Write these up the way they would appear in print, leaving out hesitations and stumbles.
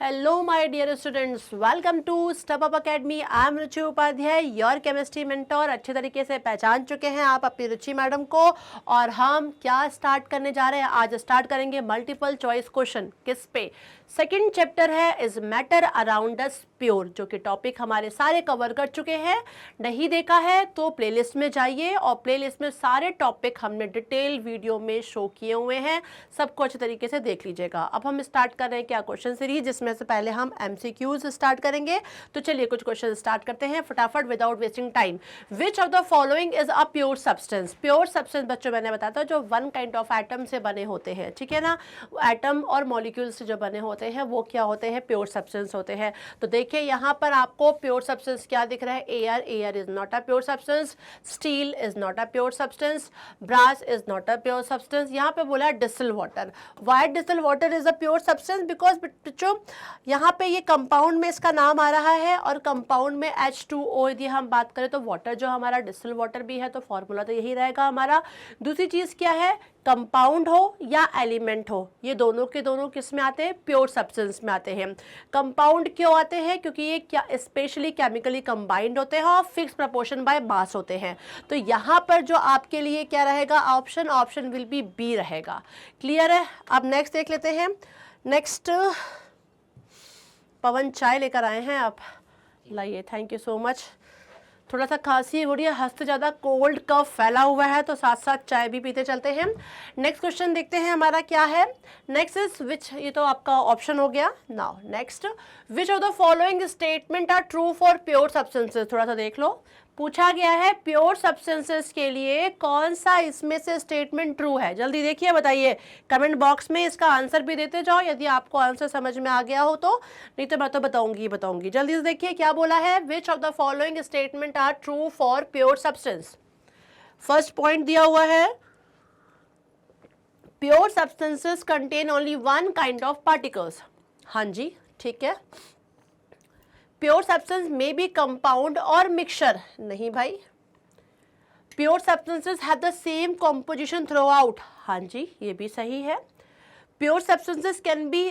Hello my dear students, welcome to Step Up Academy. I am Ruchi Upadhyay, your chemistry mentor. अच्छे तरीके से पहचान चुके हैं आप अपनी रुचि मैडम को और हम क्या स्टार्ट करने जा रहे हैं. आज स्टार्ट करेंगे मल्टीपल चॉइस क्वेश्चन. किस पे? सेकंड चैप्टर है is matter around us pure, जो कि टॉपिक हमारे सारे कवर कर चुके हैं. नहीं देखा है तो प्लेलिस्ट में जाइए और प्लेलिस्ट में सारे टॉपिक हमने डिटेल वीडियो में शो किए हुए हैं. सबको अच्छे तरीके से देख लीजिएगा. अब हम स्टार्ट कर रहे हैं क्या क्वेश्चन सीरीज, जिसमें से पहले हम एमसीक्यूज स्टार्ट करेंगे. तो चलिए कुछ क्वेश्चन स्टार्ट करते हैं फटाफट without wasting time. Which of the following is a pure substance. Pure substance बच्चों मैंने बताया था जो वन काइंड ऑफ एटम से बने होते हैं. ठीक है ना, एटम और मॉलिक्यूल से जो बने होते हैं वो क्या होते हैं, प्योर सब्सटेंस होते हैं. तो देखिए यहाँ पर आपको प्योर सब्सटेंस क्या दिख रहा है. Air, air is not a pure substance. Steel is not a pure substance. Brass is not a pure substance. यहाँ पे बोला distil water. Why distil water is a pure substance? Because बच्चों यहाँ पे ये कंपाउंड में इसका नाम आ रहा है और कंपाउंड में H2O यदि हम बात करें तो वाटर जो हमारा डिस्टिल वाटर भी है तो फॉर्मूला तो यही रहेगा हमारा. दूसरी चीज़ क्या है, कंपाउंड हो या एलिमेंट हो, ये दोनों के दोनों किस में आते हैं, प्योर सब्सटेंस में आते हैं. कंपाउंड क्यों आते हैं, क्योंकि ये क्या स्पेशली केमिकली कंबाइंड होते हैं और फिक्स प्रपोर्शन बाय मास होते हैं. तो यहाँ पर जो आपके लिए क्या रहेगा option, option will be B रहेगा. क्लियर है. अब नेक्स्ट देख लेते हैं. नेक्स्ट पवन चाय लेकर आए हैं आप, लाइए. Thank you so much. थोड़ा सा खांसी हो रही है, हंसते ज़्यादा, कोल्ड कफ फैला हुआ है तो साथ साथ चाय भी पीते चलते हैं. नेक्स्ट क्वेश्चन देखते हैं हमारा क्या है. नेक्स्ट इज विच, ये तो आपका ऑप्शन हो गया. Now next, which of the following statement are true for pure substances. थोड़ा सा देख लो, पूछा गया है प्योर सब्सटेंसेस के लिए कौन सा इसमें से स्टेटमेंट ट्रू है. जल्दी देखिए, बताइए कमेंट बॉक्स में. इसका आंसर भी देते जाओ यदि आपको आंसर समझ में आ गया हो तो, नहीं तो मैं तो बताऊंगी. जल्दी से देखिए क्या बोला है. Which of the following statement are true for pure substance. First point दिया हुआ है pure substances contain only one kind of particles. हाँ जी, ठीक है. प्योर सब्सटेंस में बी कंपाउंड और मिक्सचर. नहीं भाई. Pure substances have the same composition throughout. हाँ जी, ये भी सही है. प्योर सब्सटेंसेस कैन बी,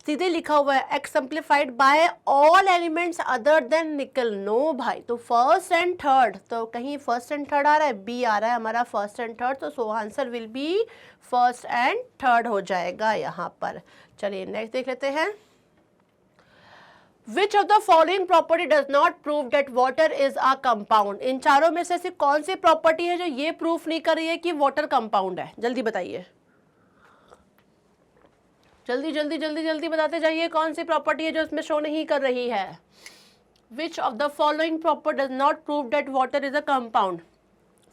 सीधे लिखा हुआ है, exemplified by all elements other than nickel. No भाई. तो फर्स्ट एंड थर्ड, तो कहीं फर्स्ट एंड थर्ड आ रहा है, बी आ रहा है हमारा फर्स्ट एंड थर्ड, तो so answer will be first and third हो जाएगा यहाँ पर. चलिए नेक्स्ट देख लेते हैं. Which of the following property does not prove that water is a compound. इन चारों में से सिर्फ कौन सी प्रॉपर्टी है जो ये प्रूफ नहीं कर रही है कि वाटर कंपाउंड है. जल्दी बताइए, जल्दी जल्दी जल्दी जल्दी बताते जाइए कौन सी प्रॉपर्टी है जो इसमें शो नहीं कर रही है. Which of the following property does not prove that water is a compound.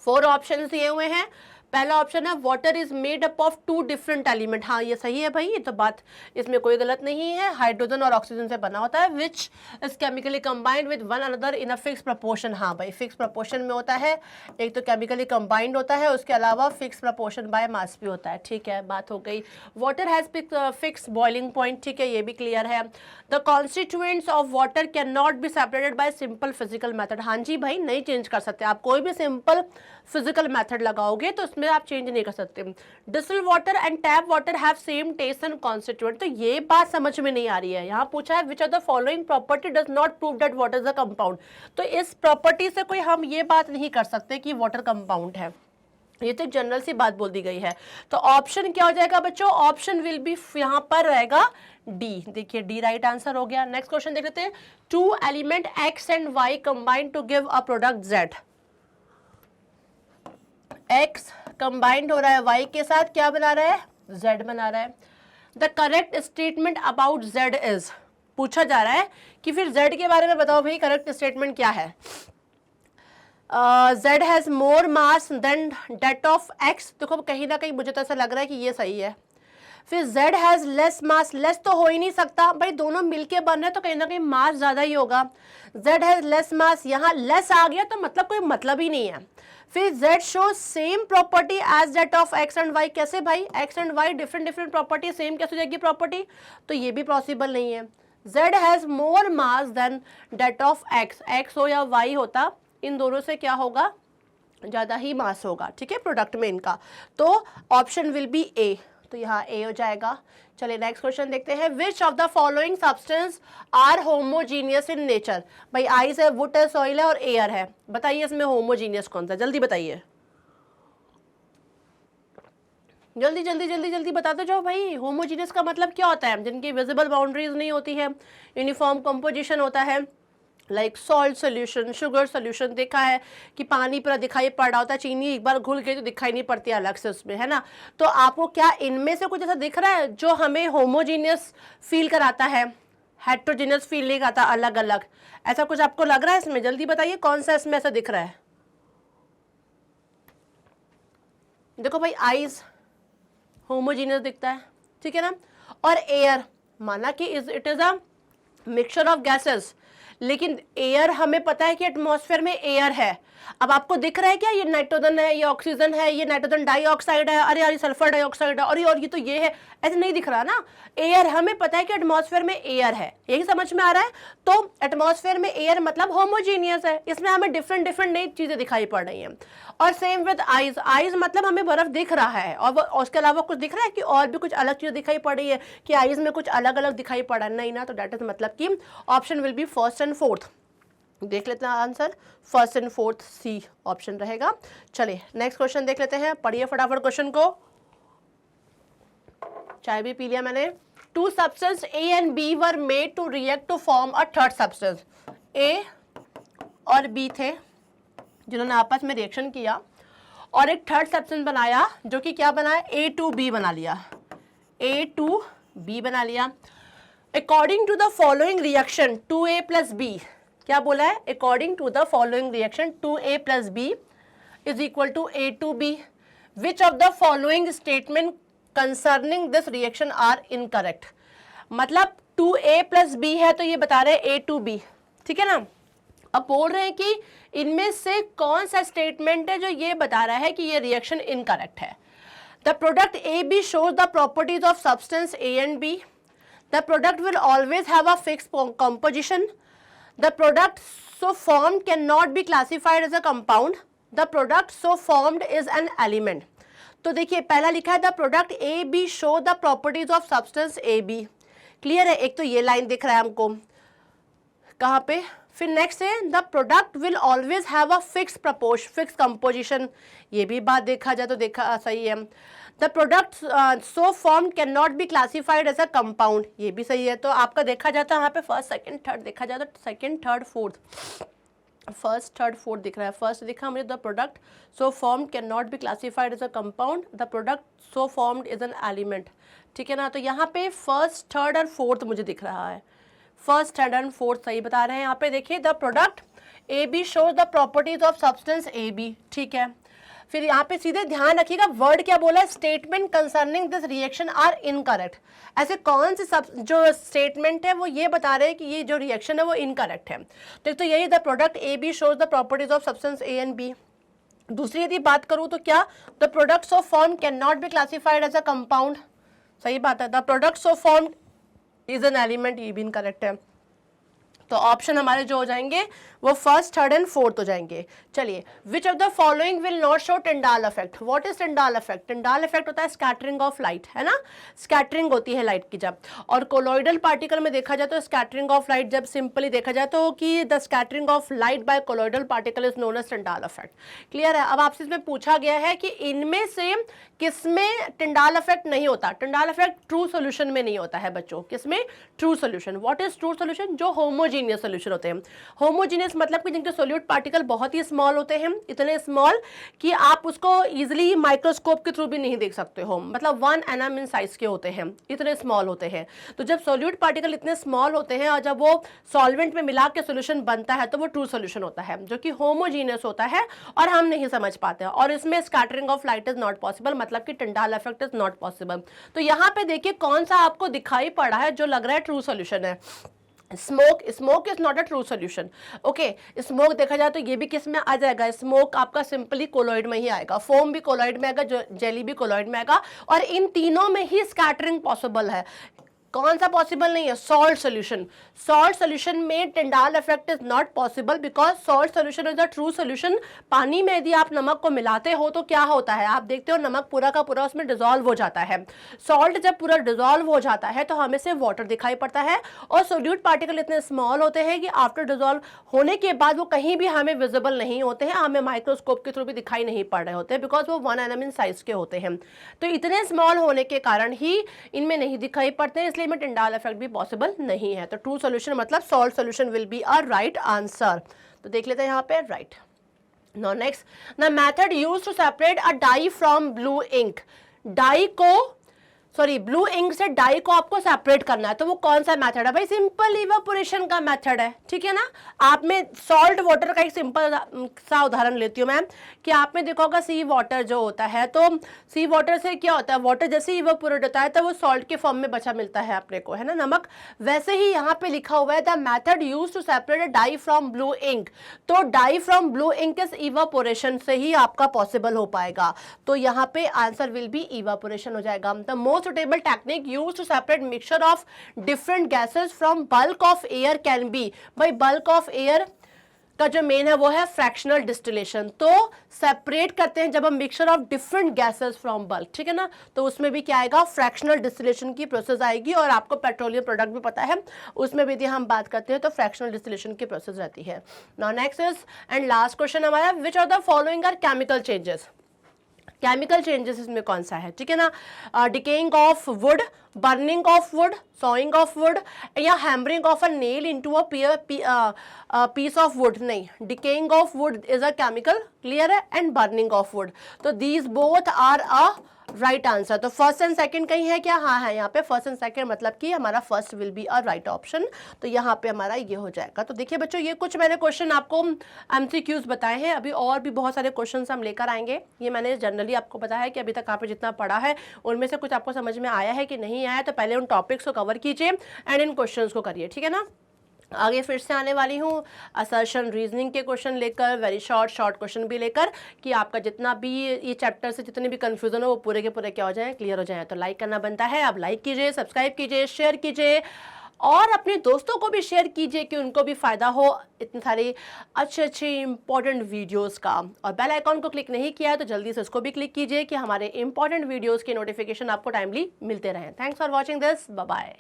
4 option दिए हुए हैं. पहला ऑप्शन है water is made up of 2 different element. हाँ ये सही है भाई, ये तो बात, इसमें कोई गलत नहीं है. हाइड्रोजन और ऑक्सीजन से बना होता है. Which is chemically combined with one another in a fix proportion. हाँ भाई, फिक्स प्रपोर्शन में होता है. एक तो केमिकली कंबाइंड होता है, उसके अलावा फिक्स प्रपोर्शन बाय मास भी होता है. ठीक है, बात हो गई. Water has fix boiling point. ठीक है, ये भी क्लियर है. The constituents of water can not be separated by simple physical method. हाँ जी भाई, नहीं चेंज कर सकते आप. कोई भी सिंपल फिजिकल मेथड लगाओगे तो उसमें आप चेंज नहीं कर सकते. Distil water and tap water have same taste and constituent. तो ये बात समझ में नहीं आ रही है. यहाँ पूछा है which of the following property does not prove that water is a compound. तो इस प्रॉपर्टी से कोई हम ये बात नहीं कर सकते कि वाटर कंपाउंड है. ये तो जनरल सी बात बोल दी गई है. तो ऑप्शन क्या हो जाएगा बच्चों, ऑप्शन विल बी यहाँ पर रहेगा डी. देखिए डी राइट आंसर हो गया. नेक्स्ट क्वेश्चन देख लेते हैं. 2 element X and Y combine to give a product Z. X combined हो रहा है Y के साथ, क्या बना रहा है, Z बना रहा है. The correct statement about Z is, पूछा जा रहा है कि फिर Z के बारे में बताओ भाई, करेक्ट स्टेटमेंट क्या है. Z has more mass than that of X. देखो कहीं ना कहीं मुझे तो ऐसा लग रहा है कि ये सही है. फिर Z has less mass. Less तो हो ही नहीं सकता भाई, दोनों मिलके बन रहे तो कहीं ना कहीं मास ज्यादा ही होगा. Z हैज लेस मास, यहाँ लेस आ गया तो मतलब कोई मतलब ही नहीं है. फिर Z show same property as that of X and Y. कैसे भाई, X and Y different different property, same कैसे हो जाएगी प्रॉपर्टी, तो ये भी पॉसिबल नहीं है. Z has more mass than that of X. X हो या Y होता, इन दोनों से क्या होगा, ज़्यादा ही मास होगा. ठीक है, प्रोडक्ट में इनका. तो ऑप्शन विल बी ए. तो यहाँ ए हो जाएगा। चलिए नेक्स्ट क्वेश्चन देखते हैं, which of the following substance are homogeneous in nature. भाई आइस है, वुड है, सॉइल है और एयर है, बताइए इसमें होमोजीनियस कौन सा, जल्दी बताइए, जल्दी जल्दी जल्दी जल्दी बता दो जाओ भाई। होमोजीनियस का मतलब क्या होता है, जिनकी विजिबल बाउंड्रीज नहीं होती है, यूनिफॉर्म कंपोजिशन होता है, like salt solution, sugar solution. देखा है कि पानी पूरा दिखाई पड़ रहा होता है, चीनी एक बार घुल गई तो दिखाई नहीं पड़ती अलग से उसमें, है ना। तो आपको क्या इनमें से कुछ ऐसा दिख रहा है जो हमें होमोजीनियस फील कराता है, हेट्रोजीनियस फील नहीं कराता अलग अलग, ऐसा कुछ आपको लग रहा है इसमें, जल्दी बताइए कौन सा इसमें ऐसा दिख रहा है। देखो भाई आइज होमोजीनियस दिखता है, ठीक है ना, और एयर माना कि it is a mixture of gases, लेकिन एयर हमें पता है कि एटमॉस्फेयर में एयर है। अब आपको दिख रहा है क्या ये नाइट्रोजन है, ये ऑक्सीजन है, ये नाइट्रोजन डाइऑक्साइड है, अरे यार ये सल्फर डाइऑक्साइड है, और ये तो ये है, ऐसे नहीं दिख रहा ना। एयर हमें पता है कि एटमॉस्फेयर में एयर है, यही समझ में आ रहा है। तो एटमॉस्फेयर में एयर मतलब होमोजीनियस है, इसमें हमें डिफरेंट डिफरेंट नई चीजें दिखाई पड़ रही हैं। और सेम विद आइज, आइज मतलब हमें बर्फ दिख रहा है और उसके अलावा कुछ दिख रहा है कि और भी कुछ अलग चीज दिखाई पड़ रही है कि आइज में कुछ अलग अलग दिखाई पड़ा नहीं ना, तो डेट इज मतलब कि option will be first and fourth. देख लेते हैं answer, first and fourth C option रहेगा। चलिए नेक्स्ट क्वेश्चन देख लेते हैं, पढ़िए फटाफट क्वेश्चन को, चाय भी पी लिया मैंने। Two substance A and B were made to react to form a third substance. A और बी थे जिन्होंने आपस में रिएक्शन किया और एक थर्ड सब्सटेंस बनाया, जो कि क्या बनाया, A2B बना लिया, A2B बना लिया। According to the following reaction 2A + B, क्या बोला है, according to the following reaction 2A + B is equal to A2B, which of the following statement concerning this reaction are incorrect. मतलब 2A + B है तो ये बता रहे हैं A2B, ठीक है ना। अब बोल रहे हैं कि इनमें से कौन सा स्टेटमेंट है जो ये बता रहा है कि ये रिएक्शन इनकरेक्ट है। The product AB shows the properties of substance A and B. The product will always have a fixed composition. The product so formed cannot be classified as a compound. The product so formed is an element. तो देखिए पहला लिखा है the product AB show the properties of substance AB. Clear है, एक तो ये line दिख रहा है हमको कहाँ पे। फिर नेक्स्ट है the product will always have a fix composition, ये भी बात देखा जाए तो देखा सही है। The product so form can not be classified as a compound, ये भी सही है। तो आपका देखा जाता है यहाँ पे फर्स्ट सेकंड थर्ड देखा जाए तो second third fourth, first third fourth दिख रहा है। फर्स्ट दिखा मुझे the product so form can not be classified as a compound, the product so formed is an element, ठीक है ना। तो यहाँ पे फर्स्ट थर्ड और फोर्थ मुझे दिख रहा है, फर्स्ट थर्ड एंड फोर्थ सही बता रहे हैं। यहाँ पे देखिए the product AB shows the properties of substance AB, ठीक है। फिर यहाँ पे सीधे ध्यान रखिएगा वर्ड क्या बोला है, statement concerning this reaction are incorrect. ऐसे कौन से जो स्टेटमेंट है वो ये बता रहे हैं कि ये जो रिएक्शन है वो इनकरेक्ट है। तो यही the product AB shows the properties of substance A and B। दूसरी यदि बात करूँ तो क्या, the products of form can not be classified as a compound, सही बात है। The products of form is an element, ये भी इनकरेक्ट है। तो ऑप्शन हमारे जो हो जाएंगे वो फर्स्ट थर्ड एंड फोर्थ हो जाएंगे। चलिए which of the following will not show Tyndall effect. What is Tyndall effect? Tyndall effect होता है स्कैटरिंग ऑफ लाइट, है ना, स्कैटरिंग होती है लाइट की जब। और कोलॉइडल पार्टिकल में देखा जाए तो स्कैटरिंग ऑफ लाइट जब सिंपली देखा जाए तो कि the scattering of light by colloidal particle is known as Tyndall effect. Clear है। अब आपसे इसमें पूछा गया है कि इनमें से किसमें टिंडाल इफेक्ट नहीं होता। टिंडाल इफेक्ट ट्रू सोल्यूशन में नहीं होता है बच्चों, किसमें, true solution. What is true solution? जो होमोजीनियस सोल्यूशन होते हैं। होमोजीनियस मतलब कि जिनके सोल्यूट पार्टिकल बहुत ही स्मॉल होते हैं, इतने स्मॉल कि आप उसको इजीली माइक्रोस्कोप के थ्रू भी नहीं देख सकते हो, मतलब 1 nm इन साइज के होते हैं, इतने स्मॉल होते हैं। तो जब सोल्यूट पार्टिकल इतने स्मॉल होते हैं और जब वो सॉल्वेंट में मिला के सोल्यूशन बनता है तो वो ट्रू सोल्यूशन होता है, जो कि होमोजीनियस होता है और हम नहीं समझ पाते हैं। और इसमें scattering of light is not possible, मतलब कि Tyndall effect is not possible. तो यहाँ पे देखिए कौन सा आपको दिखाई पड़ा है जो लग रहा है ट्रू सोल्यूशन है। Smoke, smoke is not a true solution. Okay, smoke देखा जाए तो ये भी किस में आ जाएगा, स्मोक आपका सिंपली कोलॉइड में ही आएगा, फोम भी कोलॉइड में आएगा, जेली भी कोलॉइड में आएगा, और इन तीनों में ही स्कैटरिंग पॉसिबल है। कौन सा पॉसिबल नहीं है? Salt solution. सॉल्ट सोल्यूशन में Tyndall effect is not possible because salt solution is the true solution. पानी में यदि आप नमक को मिलाते हो तो क्या होता है, आप देखते हो नमक पूरा का पूरा उसमें डिजोल्व हो जाता है। सॉल्ट जब पूरा डिजोल्व हो जाता है तो हमें सिर्फ वाटर दिखाई पड़ता है, और सोल्यूट पार्टिकल इतने स्मॉल होते हैं कि आफ्टर डिजोल्व होने के बाद वो कहीं भी हमें विजिबल नहीं होते हैं, हमें माइक्रोस्कोप के थ्रू भी दिखाई नहीं पड़ रहे होते, बिकॉज वो 1 nm इन साइज के होते हैं। तो इतने स्मॉल होने के कारण ही इनमें नहीं दिखाई पड़ते हैं, इसलिए में टिंडाल इफेक्ट भी पॉसिबल नहीं है। तो ट्रू सोल्यूशन मतलब salt solution will be a right answer. तो देख लेते हैं यहाँ पे right. Now next, the method used to separate a dye from blue ink. Dye को ब्लू इंक से डाई को आपको सेपरेट करना है, तो वो कौन सा मेथड है भाई? सिंपल इवापोरेशन का मेथड है, ठीक है ना। आप में सॉल्ट वाटर का एक सिंपल सा उदाहरण लेती हूँ मैं, कि आप में देखा होगा सी वाटर जो होता है, तो सी वाटर से क्या होता है, वाटर जैसे ही इवापोरेट होता है तो वो सॉल्ट के फॉर्म में बचा मिलता है अपने को, है ना, नमक। वैसे ही यहाँ पे लिखा हुआ है the method used to separate a dye from blue ink, तो dye from blue ink is evaporation से ही आपका पॉसिबल हो पाएगा। तो यहाँ पे आंसर विल बी इवापोरेशन हो जाएगा। The most suitable technique used to separate mixture of different gases from bulk of air can be, by bulk of air का जो मेन है वो है फ्रैक्शनल डिस्टिलेशन। तो सेपरेट करते हैं जब हम mixture of different gases from bulk, ठीक है ना, तो उसमें भी क्या आएगा, फ्रैक्शनल डिस्टिलेशन की प्रोसेस आएगी। और आपको पेट्रोलियम प्रोडक्ट भी पता है, उसमें भी यदि हम बात करते हैं तो फ्रैक्शनल डिस्टिलेशन की प्रोसेस रहती है। Now next is and last question हमारा, which are the following are chemical changes. Chemical changes इसमें कौन सा है, ठीक है ना, decaying of wood, burning of wood, sawing of wood, या hammering of a nail into a piece of wood. नहीं, decaying of wood is a chemical, clear है, एंड बर्निंग ऑफ वुड। तो these both are a right answer. तो first and second कहीं है क्या? हाँ है यहाँ पे फर्स्ट एंड सेकंड, मतलब कि हमारा first will be a right option. तो यहाँ पे हमारा ये हो जाएगा। तो देखिए बच्चों, ये कुछ मैंने क्वेश्चन आपको एमसीक्यूज बताए हैं, अभी और भी बहुत सारे क्वेश्चन हम लेकर आएंगे। ये मैंने जनरली आपको बताया है कि अभी तक आपने जितना पढ़ा है उनमें से कुछ आपको समझ में आया है कि नहीं आया, तो पहले उन टॉपिक्स को कवर कीजिए एंड इन क्वेश्चन को करिए, ठीक है ना। आगे फिर से आने वाली हूँ असर्शन रीजनिंग के क्वेश्चन लेकर, वेरी शॉर्ट क्वेश्चन भी लेकर, कि आपका जितना भी ये चैप्टर से जितने भी कंफ्यूजन हो वो पूरे के पूरे क्या हो जाए, क्लियर हो जाए। तो लाइक करना बनता है, आप लाइक कीजिए, सब्सक्राइब कीजिए, शेयर कीजिए, और अपने दोस्तों को भी शेयर कीजिए कि उनको भी फ़ायदा हो इतने सारे अच्छे इंपॉर्टेंट वीडियोस का। और बेल आइकॉन को क्लिक नहीं किया है तो जल्दी से उसको भी क्लिक कीजिए कि हमारे इंपॉर्टेंट वीडियोस के नोटिफिकेशन आपको टाइमली मिलते रहें। Thanks for watching this, bye bye.